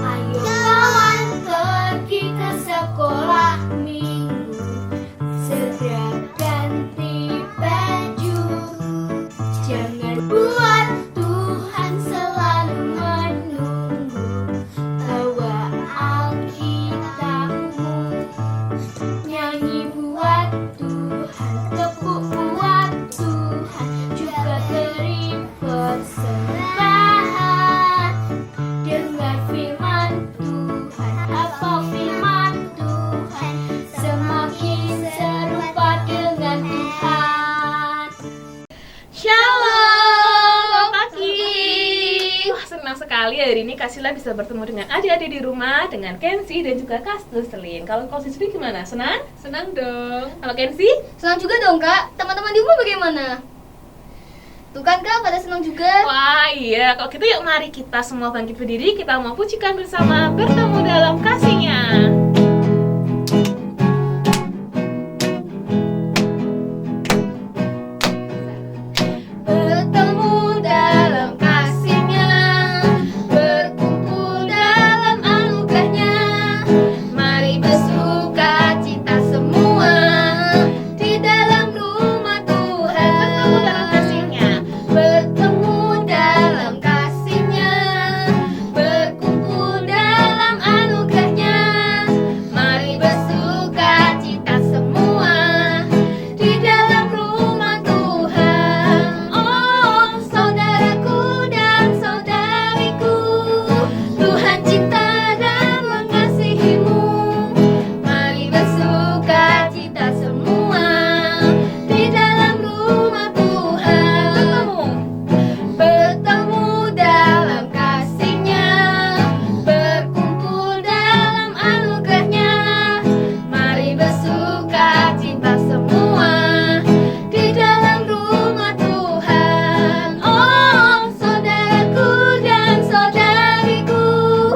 Ayo kawan pergi ke sekolah minggu, segera ganti baju. Jangan buat Tuhan selalu menunggu. Bawa Alkitabmu, nyanyi buat Tuhan, tepuk buat Tuhan, juga beri persembahan. Dengar firman Tuhan, hafal firman Tuhan, semakin serupa dengan Tuhan. Shalom pagi. Wah, senang sekali hari ini Kak Sila bisa bertemu dengan adik-adik di rumah, dengan Kenzi dan juga Kak Selin. Kalau kau sendiri gimana? Senang? Senang dong. Kalau Kenzi? Senang juga dong kak. Teman-teman di rumah bagaimana? Tuh kan kak, pada senang juga. Wah iya, kalau gitu yuk mari kita semua bangkit berdiri. Kita mau pujikan bersama bertemu dalam kasih-Nya. Bertemu dalam kasih-Nya, berkumpul dalam anugerah-Nya. Mari bersuka cita semua di dalam rumah Tuhan. Bertemu dalam kasih-Nya. Bertemu dalam kasih-Nya, berkumpul dalam anugerah-Nya. Mari bersuka cita semua di dalam rumah Tuhan. Oh saudaraku dan saudariku, Tuhan cinta dan mengasihimu. Mari bersuka cita semua di dalam rumah Tuhan. Bertemu dalam kasih-Nya, berkumpul dalam anugerah-Nya. Mari bersuka cita semua di dalam rumah Tuhan. Oh saudaraku dan saudariku,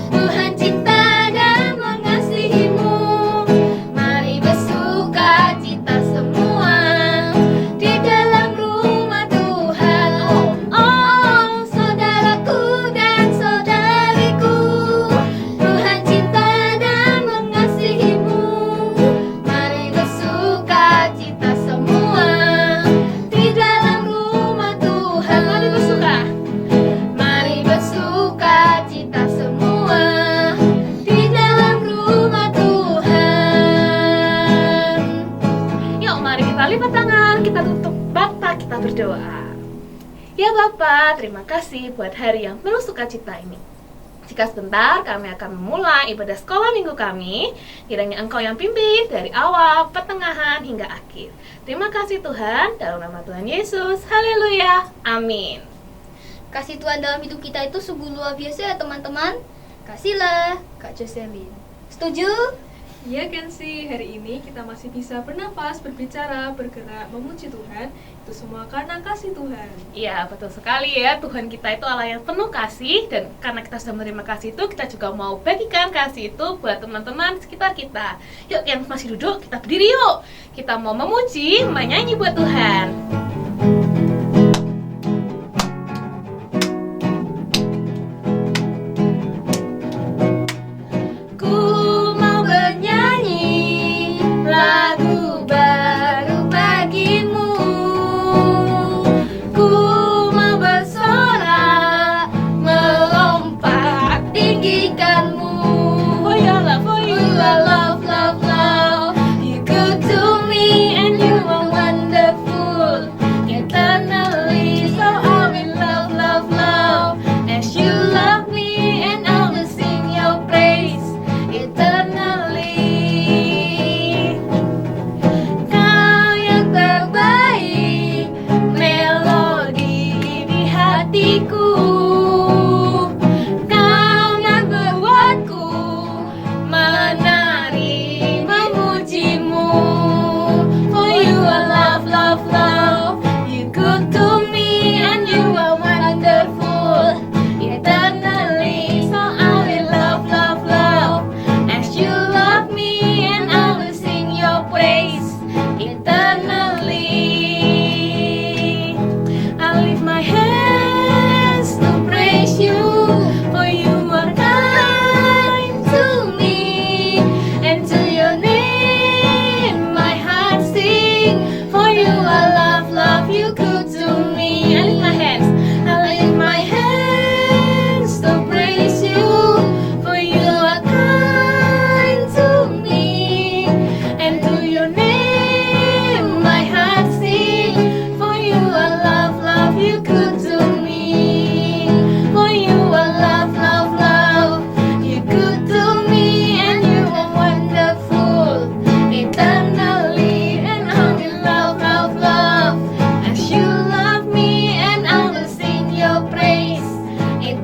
Tuhan cinta dan mengasihimu. Mari bersuka cita semua di dalam rumah Tuhan. Oh saudaraku dan saudariku, Tuhan cinta dan mengasihimu. Mari bersuka cita semua di dalam rumah Tuhan. Mari bersuka. Mari bersuka cita semua di dalam rumah Tuhan. Yuk mari kita lipat tangan, kita tutup mata, kita berdoa. Ya Bapa, terima kasih buat hari yang penuh sukacita ini. Jika sebentar kami akan memulai ibadah sekolah minggu kami, kiranya Engkau yang pimpin dari awal, pertengahan, hingga akhir. Terima kasih Tuhan, dalam nama Tuhan Yesus, haleluya, amin. Kasih Tuhan dalam hidup kita itu sungguh luar biasa ya teman-teman. Kasihlah Kak Jocelyn. Setuju? Iya Kenzi, hari ini kita masih bisa bernapas, berbicara, bergerak, memuji Tuhan. Itu semua karena kasih Tuhan. Iya, betul sekali ya. Tuhan kita itu Allah yang penuh kasih. Dan karena kita sudah menerima kasih itu, kita juga mau bagikan kasih itu buat teman-teman sekitar kita. Yuk, yang masih duduk, kita berdiri yuk. Kita mau memuji, menyanyi buat Tuhan. Ku mau bernyanyi lagu baru bagimu. Ku mau bersorak, melompat tinggikanmu. For your love, for you. Love, love, love. You good to me and you are wonderful.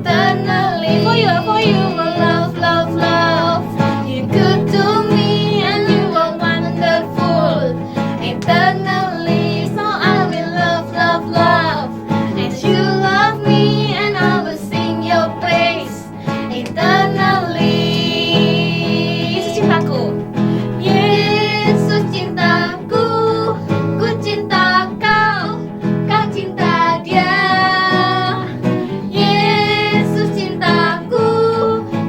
eternally. For you, love, love, love. You good to me and you are wonderful. Eternally, so I will love, love, love. As you love me and I will sing your praise. Eternally. Yesus cintaku. Yesus cintaku, ku cinta kau, kau cinta dia. Yesus cintaku,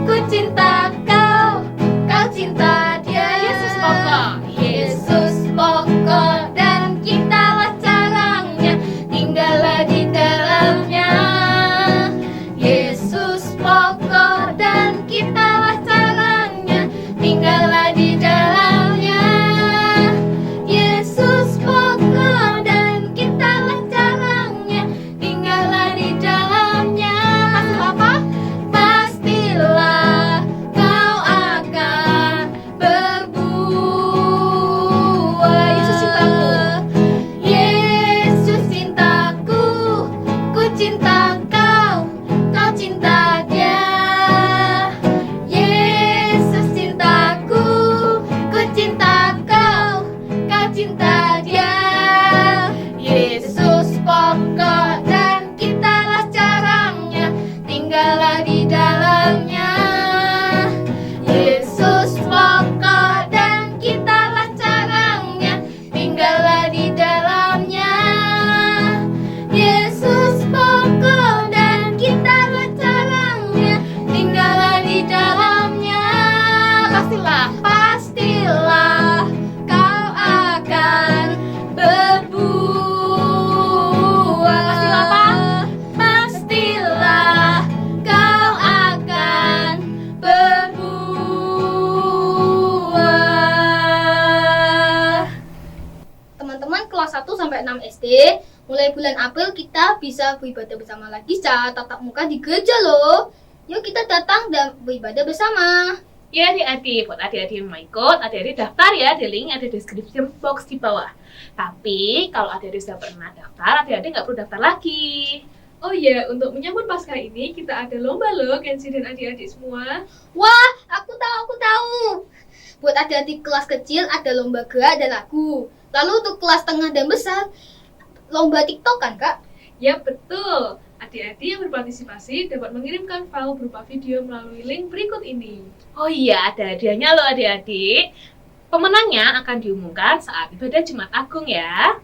ku cinta kau, kau cinta dia. Yesus pokok, Yesus pokok dan kitalah caranya, tinggallah di dalamnya. Yesus pokok dan kitalah caranya, tinggallah di dalamnya. Yesus pokok dan kitalah caranya, tinggallah di dalamnya. Pastilah kau akan berbuah. Yesus cintaku, Yesus cintaku, ku cinta kau, kau cinta dia. Yesus cintaku, ku cinta kau, kau cinta dia. Yesus pokok dan kitalah caranya, tinggallah di dalamnya. Yesus pokok dan kitalah caranya, tinggallah di dalamnya. Yesus pokok dan kitalah caranya, tinggallah di dalamnya. Pastilah kau akan berbuah. Pastilah kau akan berbuah. Teman-teman kelas 1 sampai 6 SD, mulai bulan April kita bisa beribadah bersama lagi secara tatap muka di gereja loh. Yuk kita datang dan beribadah bersama. Ya adik-adik, buat adik-adik yang mau ikut, adik-adik daftar ya, di link ada di description box di bawah. Tapi kalau adik-adik sudah pernah daftar, adik-adik nggak perlu daftar lagi. Oh iya, untuk menyambut Paskah ini kita ada lomba loh, Kenzi dan adik-adik semua. Wah, aku tahu. Buat adik-adik kelas kecil ada lomba gerak dan lagu. Lalu untuk kelas tengah dan besar, lomba TikTok kan kak? Ya betul, adik-adik yang berpartisipasi dapat mengirimkan file berupa video melalui link berikut ini. Oh iya, ada hadiahnya loh adik-adik. Pemenangnya akan diumumkan saat ibadah Jumat Agung ya.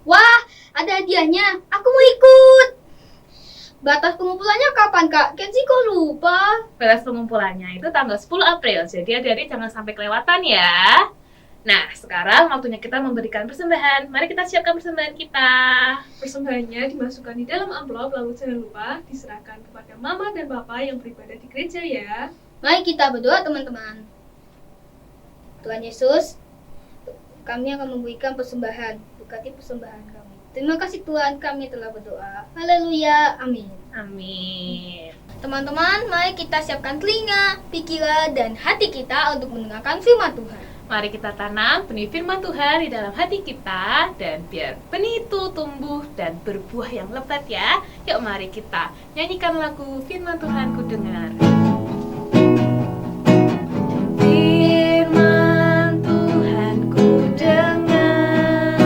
Wah, ada hadiahnya. Aku mau ikut. Batas pengumpulannya kapan kak? Kenzi kok lupa? Batas pengumpulannya itu tanggal 10 April, jadi adik-adik jangan sampai kelewatan ya. Nah, sekarang waktunya kita memberikan persembahan. Mari kita siapkan persembahan kita. Persembahannya dimasukkan di dalam amplop, lalu jangan lupa diserahkan kepada mama dan papa yang beribadah di gereja ya. Mari kita berdoa teman-teman. Tuhan Yesus, kami akan memberikan persembahan. Berkati persembahan kami. Terima kasih Tuhan, kami telah berdoa. Haleluya, amin. Amin. Teman-teman, mari kita siapkan telinga, pikiran, dan hati kita untuk mendengarkan firman Tuhan. Mari kita tanam benih firman Tuhan di dalam hati kita, dan biar benih itu tumbuh dan berbuah yang lebat ya. Yuk mari kita nyanyikan lagu Firman Tuhan Ku Dengar. Firman Tuhan ku dengar,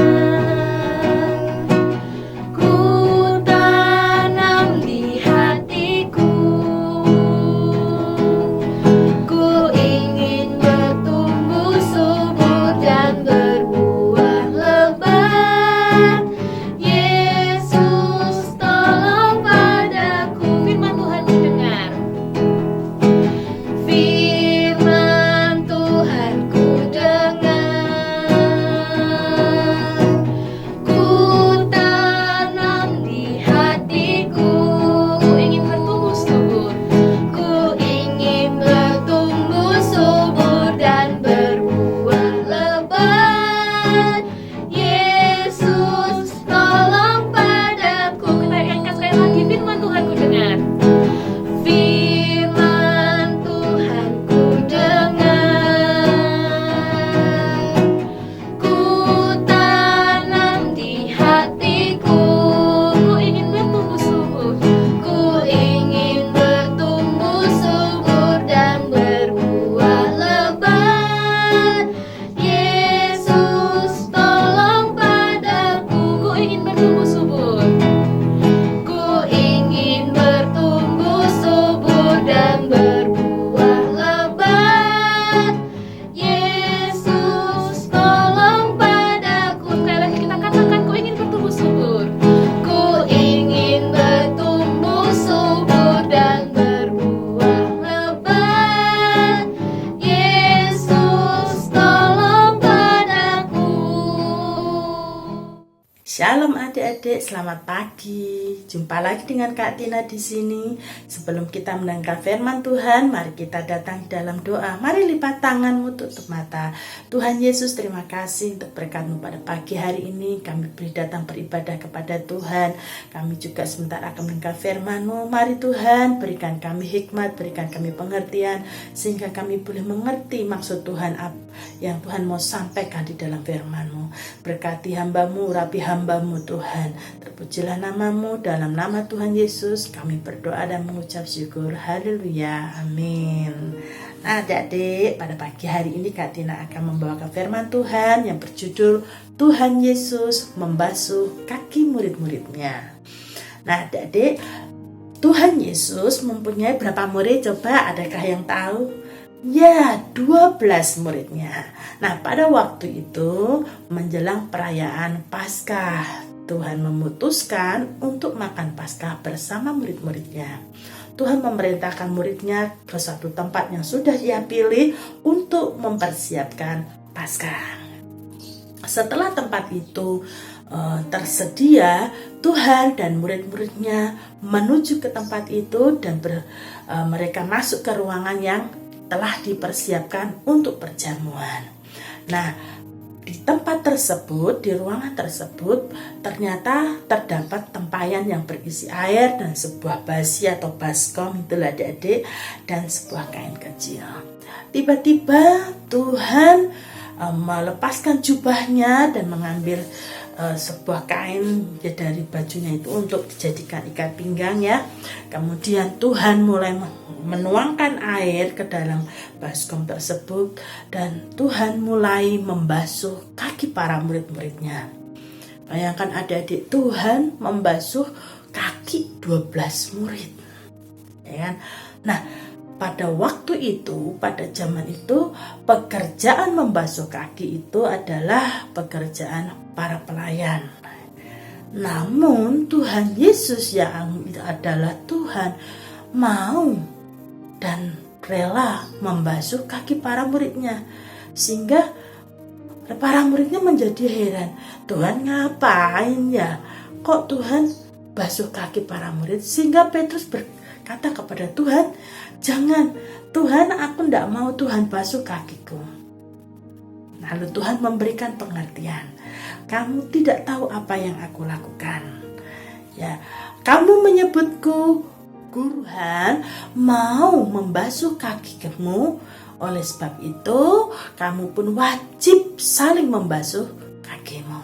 ku tanam di hatiku, ku ingin bertumbuh subur dan berbuah lebat. Yesus tolong padaku. Firman Tuhan ku dengar. adik-adik, selamat pagi. Jumpa lagi dengan Kak Tina di sini. Sebelum kita mendengar firman Tuhan, mari kita datang dalam doa. Mari lipat tanganmu, tutup mata. Tuhan Yesus, terima kasih untuk berkat-Mu pada pagi hari ini. Kami beri datang beribadah kepada Tuhan. Kami juga sebentar akan mendengar firman-Mu. Mari Tuhan, berikan kami hikmat, berikan kami pengertian, sehingga kami boleh mengerti maksud Tuhan yang Tuhan mau sampaikan di dalam firman-Mu. Berkati hamba-Mu, rapi hamba-Mu Tuhan. Terpujilah nama-Mu, dalam nama Tuhan Yesus kami berdoa dan mengucap syukur. Haleluya, amin. Nah adik-adik, pada pagi hari ini Kak Tina akan membawakan firman Tuhan yang berjudul Tuhan Yesus membasuh kaki murid-muridnya. Nah adik-adik, Tuhan Yesus mempunyai berapa murid? Coba adakah yang tahu? Ya, 12 muridnya. Nah, pada waktu itu menjelang perayaan Paskah, Tuhan memutuskan untuk makan Paskah bersama murid-muridnya. Tuhan memerintahkan muridnya ke suatu tempat yang sudah Ia pilih untuk mempersiapkan Paskah. Setelah tempat itu tersedia, Tuhan dan murid-muridnya menuju ke tempat itu dan mereka masuk ke ruangan yang telah dipersiapkan untuk perjamuan. Nah, di tempat tersebut, di ruangan tersebut, ternyata terdapat tempayan yang berisi air dan sebuah basi atau baskom, itulah adik-adik, dan sebuah kain kecil. Tiba-tiba Tuhan melepaskan jubahnya dan mengambil sebuah kain dari bajunya itu untuk dijadikan ikat pinggang ya. Kemudian Tuhan mulai menuangkan air ke dalam baskom tersebut dan Tuhan mulai membasuh kaki para murid-muridnya. Bayangkan adik-adik, Tuhan membasuh kaki 12 murid. Ya kan? Nah, pada waktu itu, pada zaman itu, pekerjaan membasuh kaki itu adalah pekerjaan para pelayan. Namun Tuhan Yesus yang adalah Tuhan mau dan rela membasuh kaki para muridnya. Sehingga para muridnya menjadi heran. Tuhan ngapain ya? Kok Tuhan basuh kaki para murid? Sehingga Petrus berkata kepada Tuhan, jangan, Tuhan, aku tidak mau Tuhan basuh kakiku. Lalu Tuhan memberikan pengertian. Kamu tidak tahu apa yang aku lakukan. Ya, kamu menyebutku Tuhan mau membasuh kakimu. Oleh sebab itu, kamu pun wajib saling membasuh kakimu.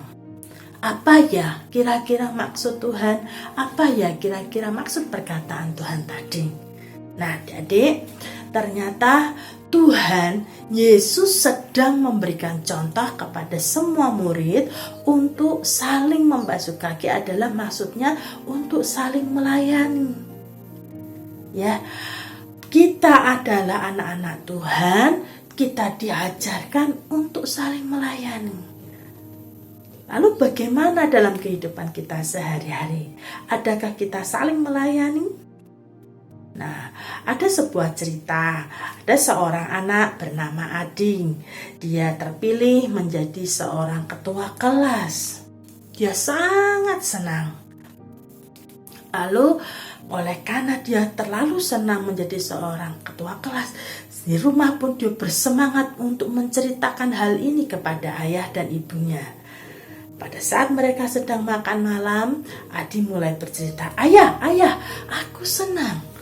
Apa ya kira-kira maksud Tuhan? Apa ya kira-kira maksud perkataan Tuhan tadi? Nah, adik, ternyata Tuhan Yesus sedang memberikan contoh kepada semua murid untuk saling membasuh kaki adalah maksudnya untuk saling melayani. Ya, kita adalah anak-anak Tuhan, kita diajarkan untuk saling melayani. Lalu bagaimana dalam kehidupan kita sehari-hari? Adakah kita saling melayani? Nah, ada sebuah cerita, ada seorang anak bernama Ading. Dia terpilih menjadi seorang ketua kelas. Dia sangat senang. Lalu, oleh karena dia terlalu senang menjadi seorang ketua kelas, di rumah pun dia bersemangat untuk menceritakan hal ini kepada ayah dan ibunya. Pada saat mereka sedang makan malam, Ading mulai bercerita, Ayah, aku senang.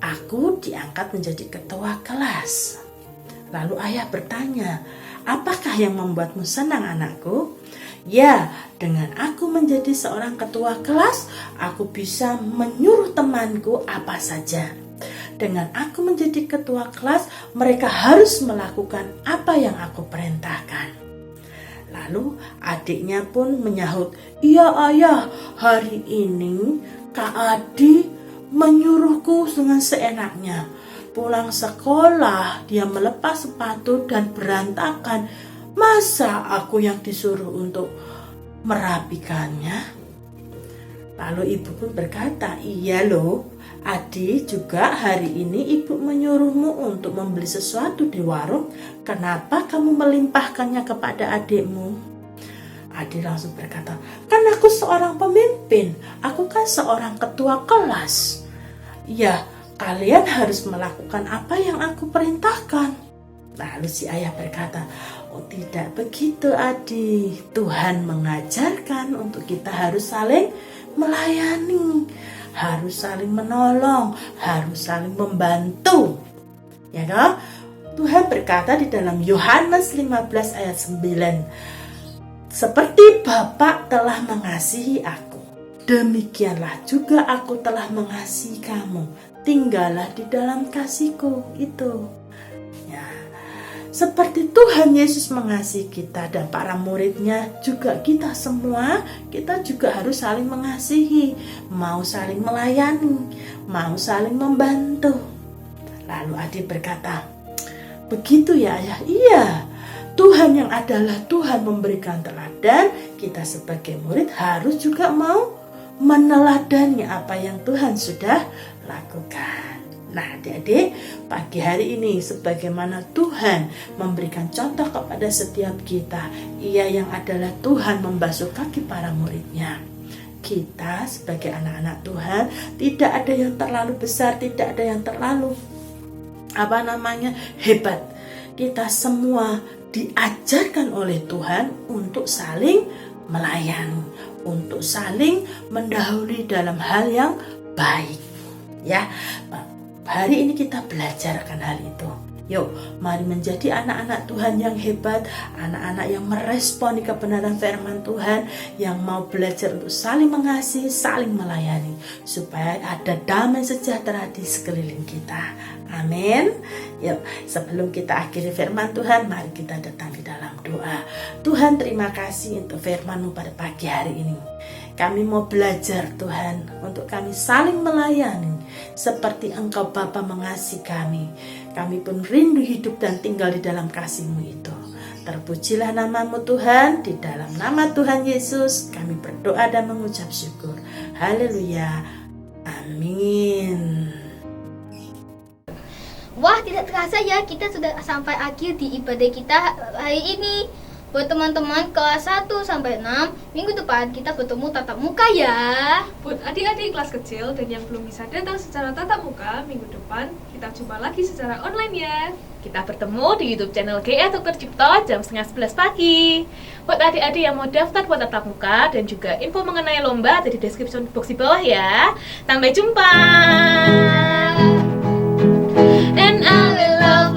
Aku diangkat menjadi ketua kelas. Lalu ayah bertanya, apakah yang membuatmu senang anakku? Ya, dengan aku menjadi seorang ketua kelas, aku bisa menyuruh temanku apa saja. Dengan aku menjadi ketua kelas, mereka harus melakukan apa yang aku perintahkan. Lalu adiknya pun menyahut, iya ayah, hari ini Kak Adi menyuruhku dengan seenaknya. Pulang sekolah, dia melepas sepatu dan berantakan. Masa aku yang disuruh untuk merapikannya? Lalu ibu pun berkata, iya loh, Adi juga hari ini ibu menyuruhmu untuk membeli sesuatu di warung. Kenapa kamu melimpahkannya kepada adikmu? Adi langsung berkata, kan aku seorang pemimpin, aku kan seorang ketua kelas. Ya, kalian harus melakukan apa yang aku perintahkan. Lalu si ayah berkata, oh tidak begitu Adi, Tuhan mengajarkan untuk kita harus saling melayani, harus saling menolong, harus saling membantu. Ya kan? Tuhan berkata di dalam Yohanes 15 ayat 9, seperti Bapa telah mengasihi aku, demikianlah juga aku telah mengasihi kamu. Tinggallah di dalam kasihku. Itu. Ya. Seperti Tuhan Yesus mengasihi kita dan para muridnya, juga kita semua, kita juga harus saling mengasihi, mau saling melayani, mau saling membantu. Lalu Adi berkata, begitu ya ayah? Iya. Tuhan yang adalah Tuhan memberikan teladan, kita sebagai murid harus juga mau meneladani apa yang Tuhan sudah lakukan. Nah adik-adik, pagi hari ini sebagaimana Tuhan memberikan contoh kepada setiap kita, Ia yang adalah Tuhan membasuh kaki para muridnya. Kita sebagai anak-anak Tuhan tidak ada yang terlalu besar, tidak ada yang terlalu hebat. Kita semua diajarkan oleh Tuhan untuk saling melayani, untuk saling mendahului dalam hal yang baik. Ya, hari ini kita belajar akan hal itu. Yuk, mari menjadi anak-anak Tuhan yang hebat, anak-anak yang meresponi kebenaran firman Tuhan, yang mau belajar untuk saling mengasihi, saling melayani, supaya ada damai sejahtera di sekeliling kita. Amin. Yuk, sebelum kita akhiri firman Tuhan, mari kita datang di dalam doa. Tuhan, terima kasih untuk firman-Mu pada pagi hari ini. Kami mau belajar Tuhan, untuk kami saling melayani, seperti Engkau Bapa mengasihi kami. Kami pun rindu hidup dan tinggal di dalam kasih-Mu itu. Terpujilah nama-Mu Tuhan, di dalam nama Tuhan Yesus kami berdoa dan mengucap syukur. Haleluya. Amin. Wah, tidak terasa ya, kita sudah sampai akhir di ibadah kita hari ini. Buat teman-teman kelas 1 sampai 6, minggu depan kita bertemu tatap muka ya. Buat adik-adik kelas kecil dan yang belum bisa datang secara tatap muka, minggu depan kita jumpa lagi secara online ya. Kita bertemu di YouTube channel GE Dr. Cipto jam 10:30 pagi. Buat adik-adik yang mau daftar buat tatap muka dan juga info mengenai lomba ada di description box di bawah ya. Sampai jumpa. And I will love